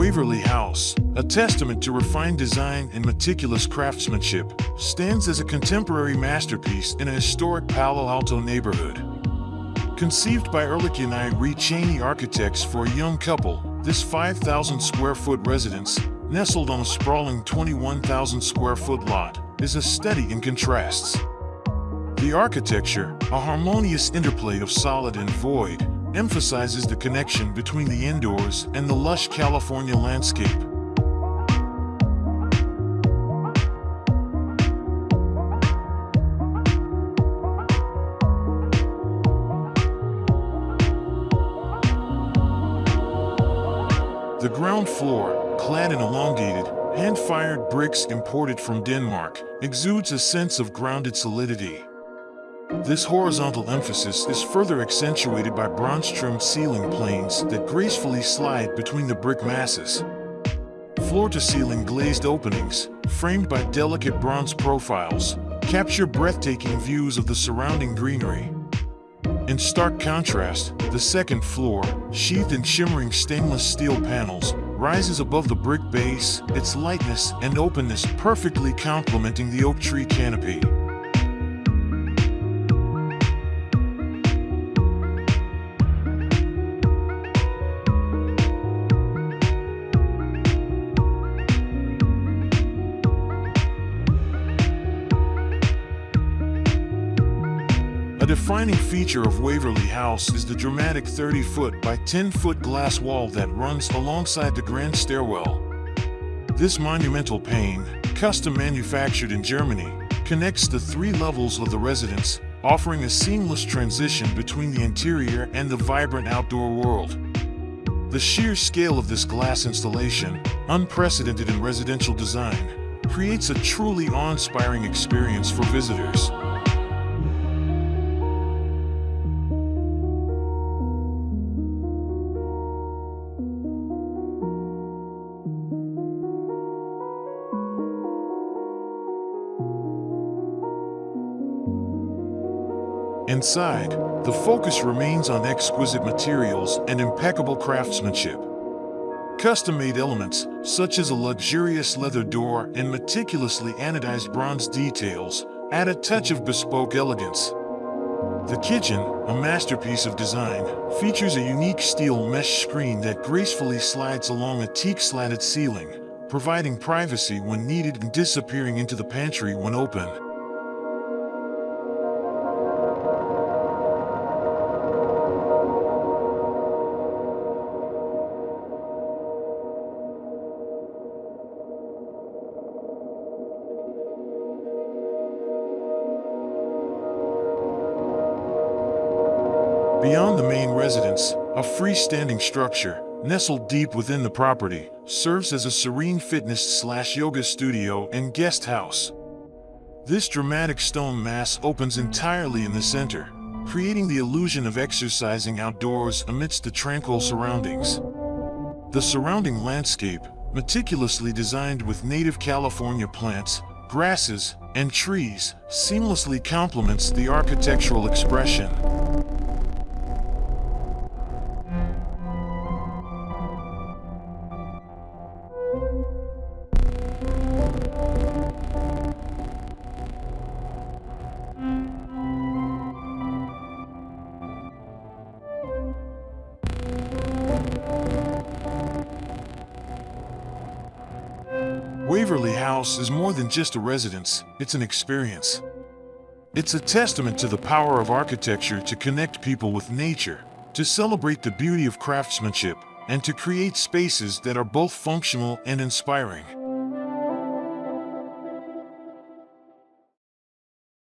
Waverley House, a testament to refined design and meticulous craftsmanship, stands as a contemporary masterpiece in a historic Palo Alto neighborhood. Conceived by Ehrlich and Rhee Chaney architects for a young couple, this 5,000 square foot residence, nestled on a sprawling 21,000 square foot lot, is a study in contrasts. The architecture, a harmonious interplay of solid and void, emphasizes the connection between the indoors and the lush California landscape. The ground floor, clad in elongated, hand-fired bricks imported from Denmark, exudes a sense of grounded solidity. This horizontal emphasis is further accentuated by bronze-trimmed ceiling planes that gracefully slide between the brick masses. Floor-to-ceiling glazed openings, framed by delicate bronze profiles, capture breathtaking views of the surrounding greenery. In stark contrast, the second floor, sheathed in shimmering stainless steel panels, rises above the brick base, its lightness and openness perfectly complementing the oak tree canopy. A defining feature of Waverley House is the dramatic 30-foot by 10-foot glass wall that runs alongside the grand stairwell. This monumental pane, custom manufactured in Germany, connects the three levels of the residence, offering a seamless transition between the interior and the vibrant outdoor world. The sheer scale of this glass installation, unprecedented in residential design, creates a truly awe-inspiring experience for visitors. Inside, the focus remains on exquisite materials and impeccable craftsmanship. Custom-made elements, such as a luxurious leather door and meticulously anodized bronze details, add a touch of bespoke elegance. The kitchen, a masterpiece of design, features a unique steel mesh screen that gracefully slides along a teak-slatted ceiling, providing privacy when needed and disappearing into the pantry when open. Beyond the main residence, a freestanding structure, nestled deep within the property, serves as a serene fitness/yoga studio and guest house. This dramatic stone mass opens entirely in the center, creating the illusion of exercising outdoors amidst the tranquil surroundings. The surrounding landscape, meticulously designed with native California plants, grasses, and trees, seamlessly complements the architectural expression. Waverley House is more than just a residence, it's an experience. It's a testament to the power of architecture to connect people with nature, to celebrate the beauty of craftsmanship, and to create spaces that are both functional and inspiring.